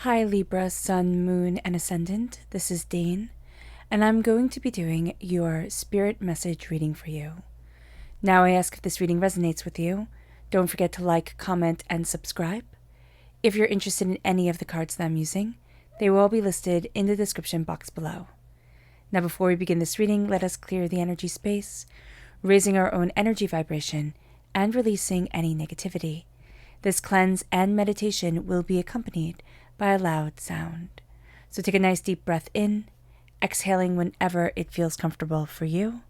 Hi Libra, Sun, Moon, and Ascendant. This is Dane, and I'm going to be doing your spirit message reading for you. Now I ask if this reading resonates with you. Don't forget to like, comment, and subscribe. If you're interested in any of the cards that I'm using, they will all be listed in the description box below. Now before we begin this reading, let us clear the energy space, raising our own energy vibration and releasing any negativity. This cleanse and meditation will be accompanied by a loud sound. So take a nice deep breath in, exhaling whenever it feels comfortable for you.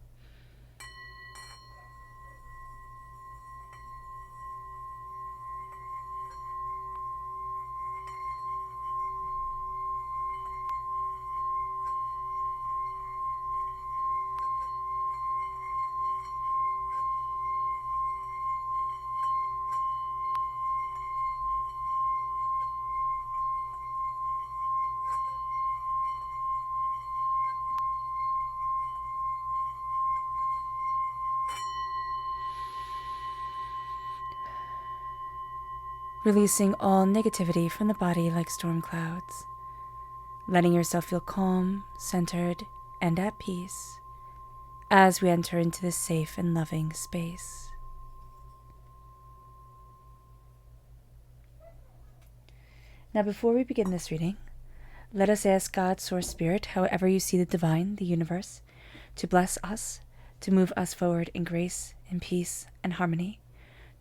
Releasing all negativity from the body like storm clouds. Letting yourself feel calm, centered, and at peace as we enter into this safe and loving space. Now before we begin this reading, let us ask God, Source Spirit, however you see the divine, the universe, to bless us, to move us forward in grace, in peace, and harmony,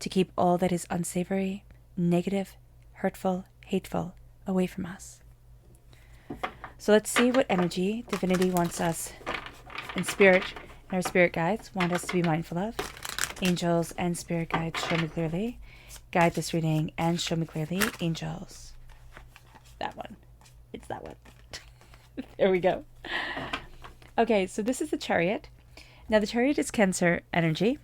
to keep all that is unsavory, negative, hurtful, hateful away from us. So let's see what energy divinity wants us in spirit, and our spirit guides want us to be mindful of. Angels and spirit guides, show me clearly. Guide this reading and show me clearly. Angels. That one. It's that one. There we go. Okay, so this is the Chariot. Now the Chariot is Cancer energy.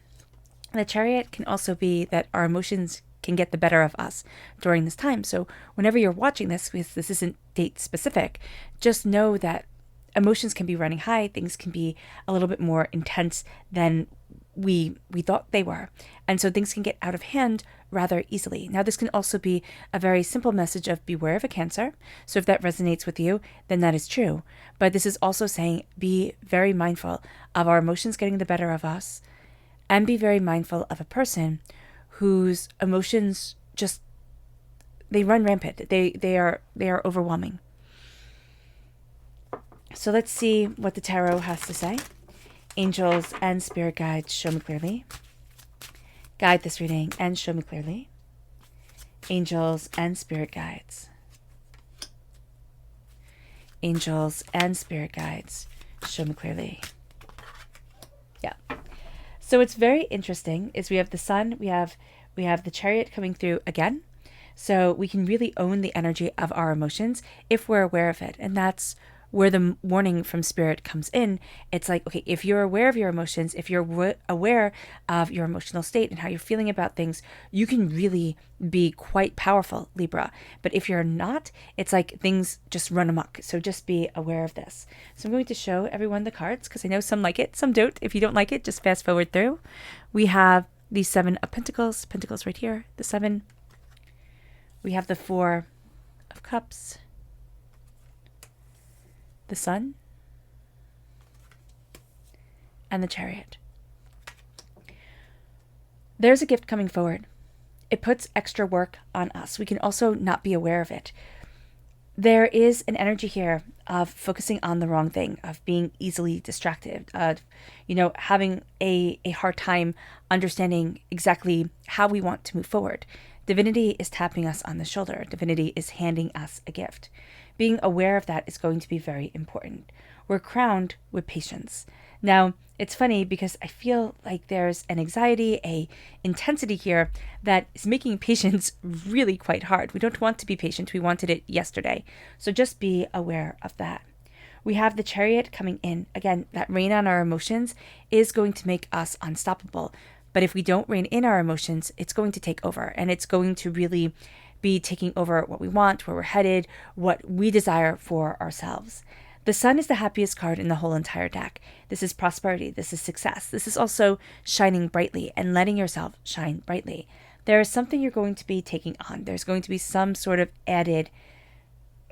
The Chariot can also be that our emotions can get the better of us during this time. So whenever you're watching this, because this isn't date specific, just know that emotions can be running high. Things can be a little bit more intense than we thought they were. And so things can get out of hand rather easily. Now, this can also be a very simple message of beware of a Cancer. So if that resonates with you, then that is true. But this is also saying be very mindful of our emotions getting the better of us, and be very mindful of a person whose emotions just, they run rampant. They are overwhelming. So let's see what the tarot has to say. Angels and spirit guides, show me clearly. Guide this reading and show me clearly. Angels and spirit guides. Angels and spirit guides, show me clearly. Yeah. So it's very interesting is we have the Sun, we have the Chariot coming through again. So we can really own the energy of our emotions if we're aware of it. And that's where the warning from Spirit comes in. It's like, okay, if you're aware of your emotions, if you're aware of your emotional state and how you're feeling about things, you can really be quite powerful, Libra. But if you're not, it's like things just run amok. So just be aware of this. So I'm going to show everyone the cards because I know some like it, some don't. If you don't like it, just fast forward through. We have the 7 of Pentacles, Pentacles right here, the 7. We have the 4 of Cups, the Sun, and the Chariot. There's a gift coming forward. It puts extra work on us. We can also not be aware of it. There is an energy here of focusing on the wrong thing, of being easily distracted, of, having a hard time understanding exactly how we want to move forward. Divinity is tapping us on the shoulder. Divinity is handing us a gift. Being aware of that is going to be very important. We're crowned with patience. Now, it's funny because I feel like there's an anxiety, a intensity here that is making patience really quite hard. We don't want to be patient. We wanted it yesterday. So just be aware of that. We have the Chariot coming in. Again, that rein on our emotions is going to make us unstoppable. But if we don't rein in our emotions, it's going to take over, and it's going to really be taking over what we want, where we're headed, what we desire for ourselves. The Sun is the happiest card in the whole entire deck. This is prosperity. This is success. This is also shining brightly and letting yourself shine brightly. There is something you're going to be taking on. There's going to be some sort of added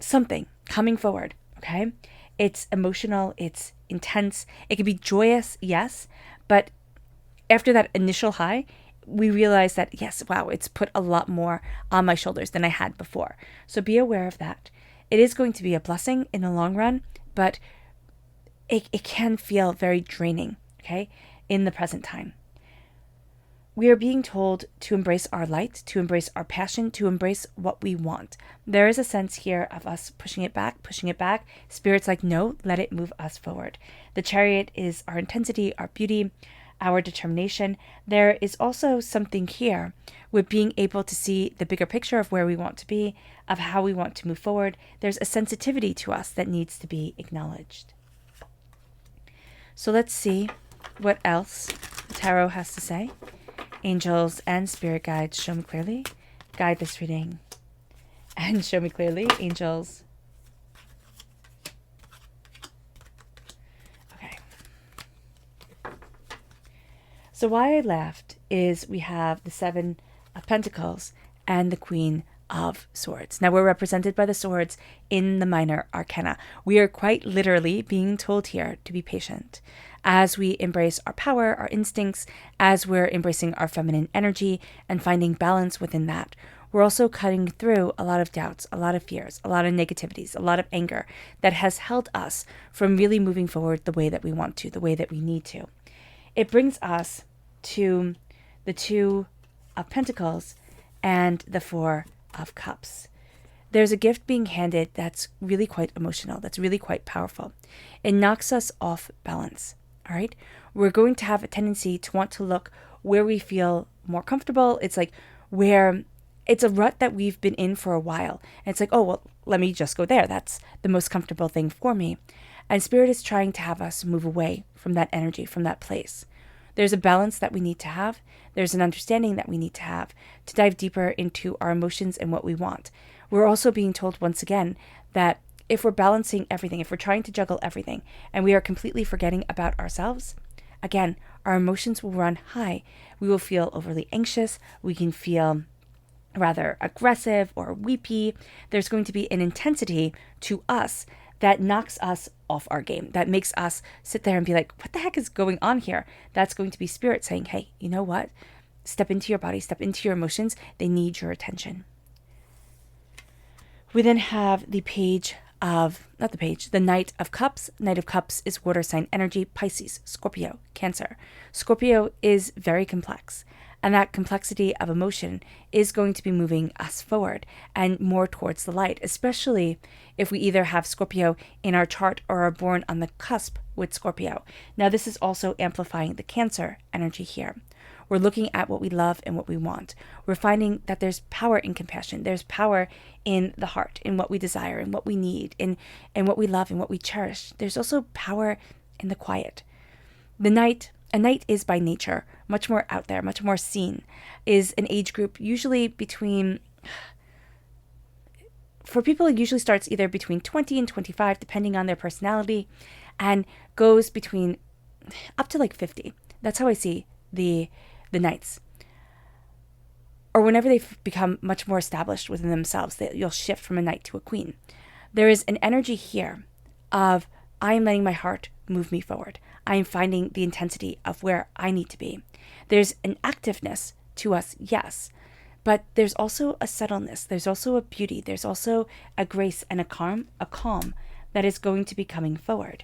something coming forward, okay? It's emotional, it's intense, it can be joyous, yes, but after that initial high, we realize that, yes, wow, it's put a lot more on my shoulders than I had before. So be aware of that. It is going to be a blessing in the long run, but it can feel very draining, okay, in the present time. We are being told to embrace our light, to embrace our passion, to embrace what we want. There is a sense here of us pushing it back, pushing it back. Spirit's like, no, let it move us forward. The Chariot is our intensity, our beauty, our determination. There is also something here with being able to see the bigger picture of where we want to be, of how we want to move forward. There's a sensitivity to us that needs to be acknowledged. So let's see what else the tarot has to say. Angels and spirit guides, show me clearly. Guide this reading and show me clearly, angels. Okay. So why I laughed is we have the Seven of Pentacles and the Queen of Swords. Now we're represented by the swords in the minor arcana. We are quite literally being told here to be patient as we embrace our power, our instincts, as we're embracing our feminine energy and finding balance within that. We're also cutting through a lot of doubts, a lot of fears, a lot of negativities, a lot of anger that has held us from really moving forward the way that we want to, the way that we need to. It brings us to the Two of Pentacles and the Four of Cups. There's a gift being handed that's really quite emotional, that's really quite powerful. It knocks us off balance, all right? We're going to have a tendency to want to look where we feel more comfortable. It's like where it's a rut that we've been in for a while. And it's like, oh, well, let me just go there. That's the most comfortable thing for me. And Spirit is trying to have us move away from that energy, from that place. There's a balance that we need to have. There's an understanding that we need to have to dive deeper into our emotions and what we want. We're also being told once again that if we're balancing everything, if we're trying to juggle everything, and we are completely forgetting about ourselves, again, our emotions will run high. We will feel overly anxious. We can feel rather aggressive or weepy. There's going to be an intensity to us that knocks us off our game, that makes us sit there and be like, what the heck is going on here? That's going to be Spirit saying, hey, you know what? Step into your body, step into your emotions. They need your attention. We then have the the Knight of Cups. Knight of Cups is water sign energy, Pisces, Scorpio, Cancer. Scorpio is very complex, and that complexity of emotion is going to be moving us forward and more towards the light, especially if we either have Scorpio in our chart or are born on the cusp with Scorpio. Now, this is also amplifying the Cancer energy here. We're looking at what we love and what we want. We're finding that there's power in compassion. There's power in the heart, in what we desire, in what we need, in what we love and what we cherish. There's also power in the quiet. A knight is by nature much more out there, much more seen, is an age group usually for people, it usually starts either between 20 and 25, depending on their personality, and goes between up to like 50. That's how I see the knights. Or whenever they've become much more established within themselves, you'll shift from a knight to a queen. There is an energy here of, I am letting my heart move me forward. I am finding the intensity of where I need to be. There's an activeness to us, yes, but there's also a subtleness. There's also a beauty. There's also a grace and a calm that is going to be coming forward.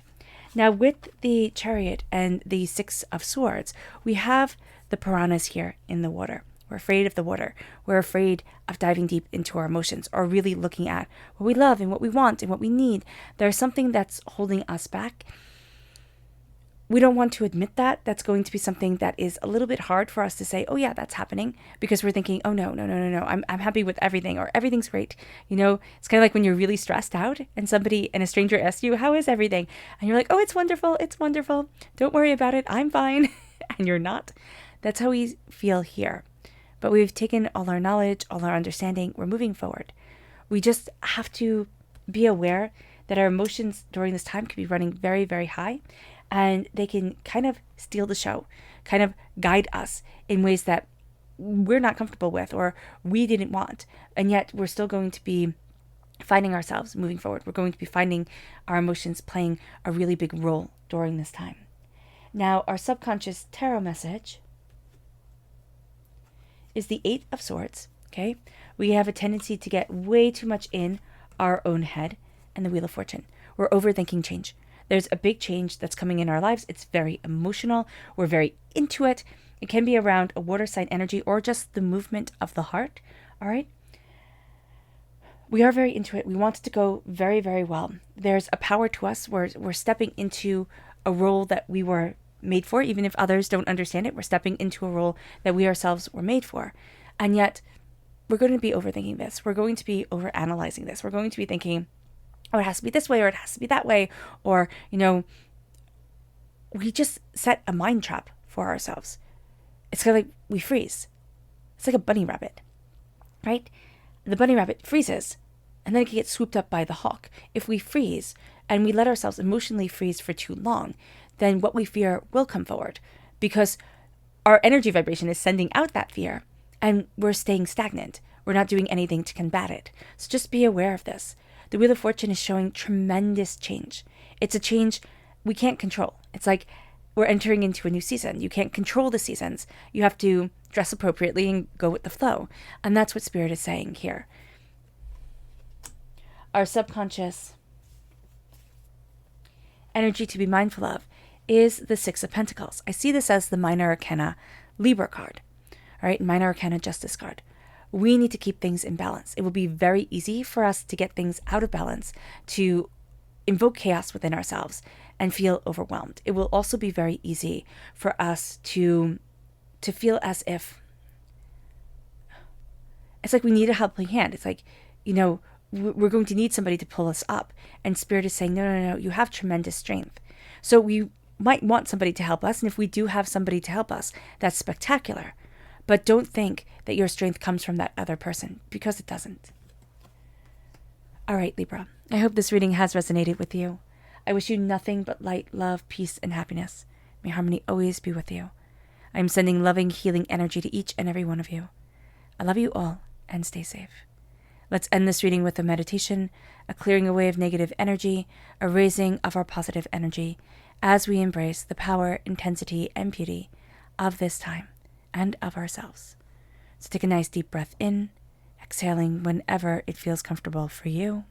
Now, with the Chariot and the Six of Swords, we have the piranhas here in the water. We're afraid of the water. We're afraid of diving deep into our emotions or really looking at what we love and what we want and what we need. There's something that's holding us back. We don't want to admit that. That's going to be something that is a little bit hard for us to say, oh yeah, that's happening, because we're thinking, oh no. I'm happy with everything, or everything's great. You know, it's kind of like when you're really stressed out and a stranger asks you, how is everything? And you're like, oh, it's wonderful. Don't worry about it. I'm fine. And you're not. That's how we feel here. But we've taken all our knowledge, all our understanding. We're moving forward. We just have to be aware that our emotions during this time could be running very, very high. And they can kind of steal the show, kind of guide us in ways that we're not comfortable with or we didn't want. And yet we're still going to be finding ourselves moving forward. We're going to be finding our emotions playing a really big role during this time. Now, our subconscious tarot message is the Eight of Swords, okay? We have a tendency to get way too much in our own head, and the Wheel of Fortune. We're overthinking change. There's a big change that's coming in our lives. It's very emotional. We're very into it. It can be around a water sign energy or just the movement of the heart, all right? We are very into it. We want it to go very, very well. There's a power to us. We're stepping into a role that we were made for, even if others don't understand it. We're stepping into a role that we ourselves were made for. And yet, we're going to be overthinking this. We're going to be overanalyzing this. We're going to be thinking, oh, it has to be this way, or it has to be that way. Or, we just set a mind trap for ourselves. It's kind of like we freeze. It's like a bunny rabbit, right? The bunny rabbit freezes, and then it can get swooped up by the hawk. If we freeze and we let ourselves emotionally freeze for too long, then what we fear will come forward because our energy vibration is sending out that fear and we're staying stagnant. We're not doing anything to combat it. So just be aware of this. The Wheel of Fortune is showing tremendous change. It's a change we can't control. It's like we're entering into a new season. You can't control the seasons. You have to dress appropriately and go with the flow. And that's what Spirit is saying here. Our subconscious energy to be mindful of is the Six of Pentacles. I see this as the Minor Arcana Libra card. All right, Minor Arcana Justice card. We need to keep things in balance. It will be very easy for us to get things out of balance, to invoke chaos within ourselves and feel overwhelmed. It will also be very easy for us to feel as if it's like we need a helping hand. It's like, we're going to need somebody to pull us up. And Spirit is saying, no, you have tremendous strength. So we might want somebody to help us. And if we do have somebody to help us, that's spectacular. But don't think that your strength comes from that other person, because it doesn't. All right, Libra. I hope this reading has resonated with you. I wish you nothing but light, love, peace, and happiness. May harmony always be with you. I am sending loving, healing energy to each and every one of you. I love you all, and stay safe. Let's end this reading with a meditation, a clearing away of negative energy, a raising of our positive energy, as we embrace the power, intensity, and beauty of this time and of ourselves. So take a nice deep breath in, exhaling whenever it feels comfortable for you.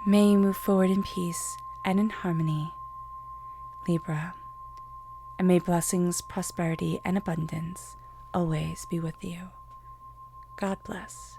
May you move forward in peace and in harmony, Libra, and may blessings, prosperity, and abundance always be with you. God bless.